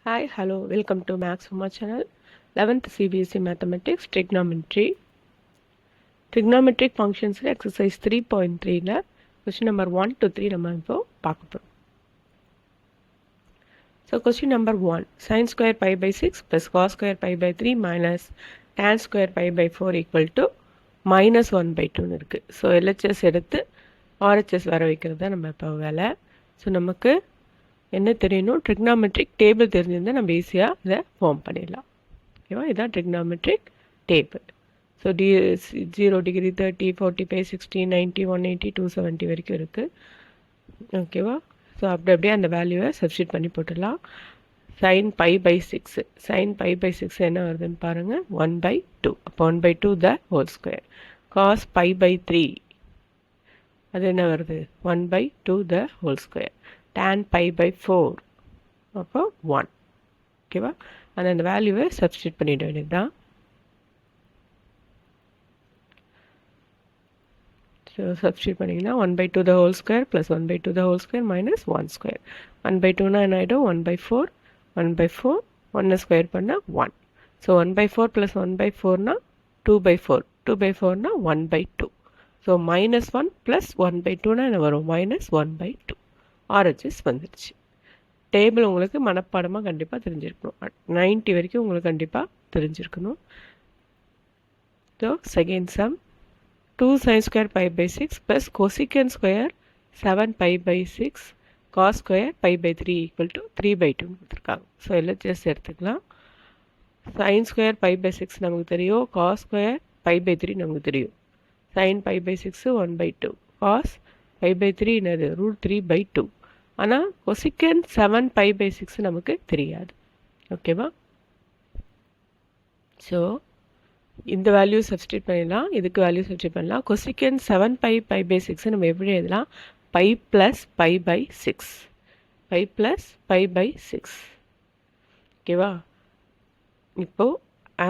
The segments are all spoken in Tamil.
Hi, hello, welcome to Max Huma channel. 11th CBSE Mathematics Trigonometry. Trigonometric functions exercise 3.3 question number 1 to 3 நம்ம இப்போ பார்க்க போறோம். So question number 1, sin square pi by 6 plus cos square pi by 3 minus tan square pi by 4 equal to minus 1 by 2 இருக்கு. So LHS எடுத்து RHS வர வைக்கிறது தான் நம்ம இப்போ வேலை. ஸோ நமக்கு என்ன தெரியணும், ட்ரிக்னாமெட்ரிக் டேபிள் தெரிஞ்சிருந்தால் நம்ம ஈஸியாக இதை ஃபார்ம் பண்ணிடலாம். ஓகேவா, இதுதான் ட்ரிக்னாமெட்ரிக் டேபிள். ஸோ 0 டிகிரி 30 45 60 90 180 270 வரைக்கும் இருக்குது. ஓகேவா, ஸோ அப்படியே அந்த வேல்யூவை சப்ஸ்டியூட் பண்ணி போட்டுடலாம். sin pi by 6, sin pi by 6 என்ன வருதுன்னு பாருங்கள், 1/2. அப்போ 1/2 the whole square. cos pi by 3 அது என்ன வருது, 1/2 the whole square. tan pi by 4 அப்போ 1. ஓகேவா, அந்த வேல்யூவை சப்ஸ்டியூட் பண்ணிட வேண்டியது தான். ஸோ சப்ஸ்டியூட் பண்ணிங்கன்னா 1/2 the whole square plus 1/2 the whole square minus 1 square. 1/2னா என்ன ஆகிடும், 1/4. 1/4 1 ஸ்கொயர் பண்ணால் 1. ஸோ 1/4 ப்ளஸ் 1/4னா 2/4. 2/4னா 1/2. ஸோ -1 ப்ளஸ் 1/2னா என்ன வரும், -1/2. RHS வந்துடுச்சு. டேபிள் உங்களுக்கு மனப்பாடமாக கண்டிப்பாக தெரிஞ்சிருக்கணும். 90 வரைக்கும் உங்களுக்கு கண்டிப்பாக தெரிஞ்சிருக்கணும். So second sum, 2 sin square pi by 6 plus cosecant square 7 pi by 6 cos square pi by 3 equal to 3/2 கொடுத்துருக்காங்க. ஸோ LHS எடுத்துக்கலாம். sin square pi by 6 நமக்கு தெரியும், cos square pi by 3 நமக்கு தெரியும். sin pi by 6 1/2, cos pi by 3 என்னது √3/2. ஆனால் cosecant 7 pi by 6 நமக்கு தெரியாது. ஓகேவா, ஸோ இந்த வேல்யூ சப்ஸ்டியூட் பண்ணிடலாம், இதுக்கு வேல்யூ சப்ஸ்டியூட் பண்ணலாம். cosecant 7 pi by 6 நம்ம எப்படி எழுதலாம், pi plus pi by 6. pi plus pi by 6. ஓகேவா, இப்போது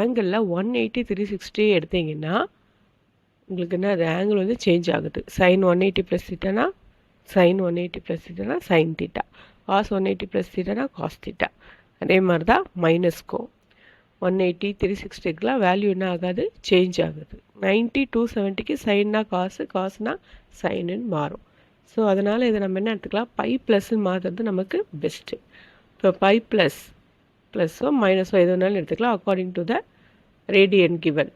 ஆங்கிளில் 180 360 எடுத்தீங்கன்னா உங்களுக்கு என்ன, அது ஆங்கிள் வந்து சேஞ்ச் ஆகுது. sin 180 ப்ளஸ் தீட்டானா sin 180 ப்ளஸ் தீட்டானா sin தீட்டா, cos 180 ப்ளஸ் தீட்டானா cos தீட்டா. அதே மாதிரி தான் மைனஸ்க்கும் 180 360க்குலாம் வேல்யூ என்ன ஆகாது, சேஞ்ச் ஆகுது. 90 270க்கு சைன்னா காசு, காசுனா சைனுன்னு மாறும். ஸோ அதனால் இதை நம்ம என்ன எடுத்துக்கலாம், பை ப்ளஸ்ன்னு மாற்றுறது நமக்கு பெஸ்ட்டு. இப்போ பை ப்ளஸ்ஸோ மைனஸோ எது வேணாலும் எடுத்துக்கலாம் according to the radian given.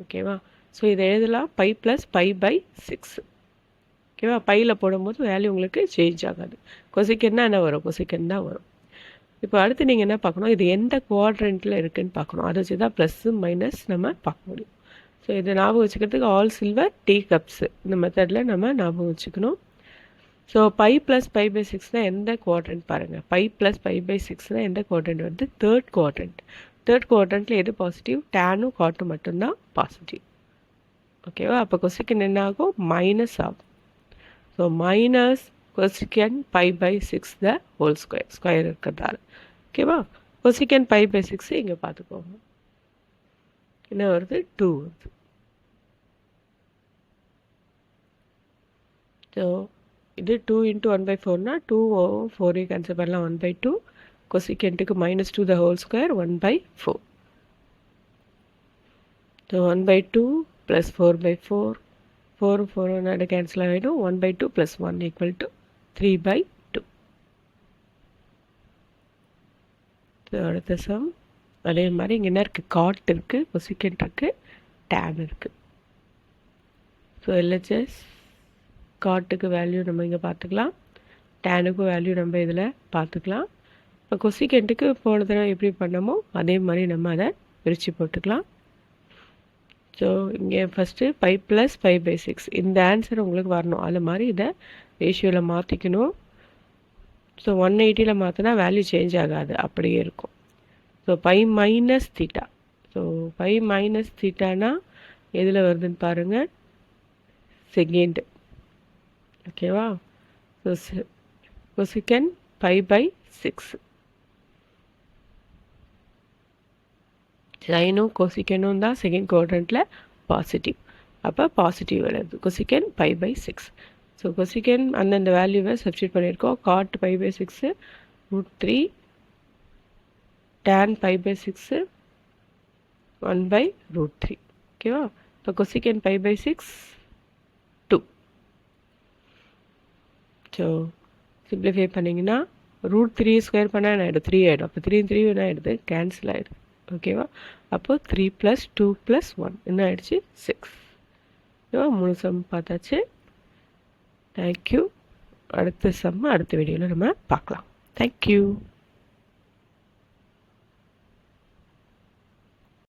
ஓகேவா, ஸோ இதை எழுதலாம் பை ப்ளஸ் பை பை 6. ஓகேவா, பையில் போடும்போது வேல்யூ உங்களுக்கு சேஞ்ச் ஆகாது. கொசிக்கன்னா என்ன வரும், கொசிக்கன் தான் வரும். இப்போ அடுத்து நீங்கள் என்ன பார்க்கணும், இது எந்த குவாட்ரண்ட்டில் இருக்குதுன்னு பார்க்கணும். அதை வச்சு தான் ப்ளஸ்ஸு மைனஸ் நம்ம பார்க்க முடியும். ஸோ இதை ஞாபகம் வச்சுக்கிறதுக்கு ஆல் சில்வர் டீ கப்ஸு இந்த மெத்தடில் நம்ம ஞாபகம் வச்சுக்கணும். So pi plus pi pi 6னால் எந்த குவாட்ரண்ட் பாருங்கள், பை ப்ளஸ் பை பை 6னால் எந்த குவாட்ரண்ட் வந்து, தேர்ட் குவாட்ரண்ட். தேர்ட் குவாட்ரண்ட்டில் எது பாசிட்டிவ், டேனும் காட்டும் மட்டும்தான் பாசிட்டிவ். ஓகேவா, அப்போ கொசிக்கன் என்ன ஆகும், மைனஸ் ஆகும். So minus cosecant pi by 6 the whole square, square இருக்கிறதால. ஓகேவா, cosecant pi by 6 இங்கே பார்த்துக்கோங்க என்ன வருது, 2 வருது. ஸோ இது 2 × 1/4னா 2 4 கேன்சல் பண்ணலாம், 1/2. கொசிகென்ட்டுக்கு -2 த whole square 1/4. So 1/2 plus 4/4, 4 4 cancel ஆகிடும். 1/2 ப்ளஸ் 1 ஈக்குவல் டு 3/2. ஸோ அடுத்த சம் அதே மாதிரி இங்கே என்ன இருக்குது, காட் இருக்குது, கொசிகென்ட் இருக்குது, டேன் இருக்குது. ஸோ LHS காட்டுக்கு வேல்யூ நம்ம இங்கே பார்த்துக்கலாம், டேனுக்கும் வேல்யூ நம்ம இதில் பார்த்துக்கலாம். இப்போ கொசிகென்ட்டுக்கு போன தடவை எப்படி பண்ணமோ அதே மாதிரி நம்ம அதை பிரித்து போட்டுக்கலாம். ஸோ இங்கே first pi plus pi by 6 இந்த ஆன்சர் உங்களுக்கு வரணும். அது மாதிரி இதை ரேஷியோவில் மாற்றிக்கணும். ஸோ 180ல் மாற்றினா வேல்யூ சேஞ்ச் ஆகாது, அப்படியே இருக்கும். So pi minus theta. So pi minus தீட்டானா எதில் வருதுன்னு பாருங்கள், செகண்ட். ஓகேவா, ஸோ கொசிகன் பை பை 6. சைனும் கொசிக்கனும் தான் செகண்ட் குவாட்ரண்ட்டில் பாசிட்டிவ். அப்போ பாசிட்டிவ் வருது cosecant pi by 6. So cosecant அந்தந்த வேல்யூவை சப்ஸ்டியூட் பண்ணியிருக்கோம். Cot pi by 6 √3 tan pi by 6 1 by root 3. ஓகேவா? இப்போ cosecant pi by 6 2. So simplify பண்ணிங்கன்னா ரூட் 3 ஸ்கொயர் பண்ணால் என்ன ஆகிடும்? 3 ஆகிடும். அப்போ 3 3 என்ன ஆகிடுது? கேன்சல் ஆகிடுது. ஓகேவா? அப்போது 3 + 2 + 1 என்ன ஆகிடுச்சு? 6. ஓகேவா? 3 சம் பார்த்தாச்சு. தேங்க்யூ. அடுத்த சம் அடுத்த வீடியோவில் நம்ம பார்க்கலாம். தேங்க்யூ.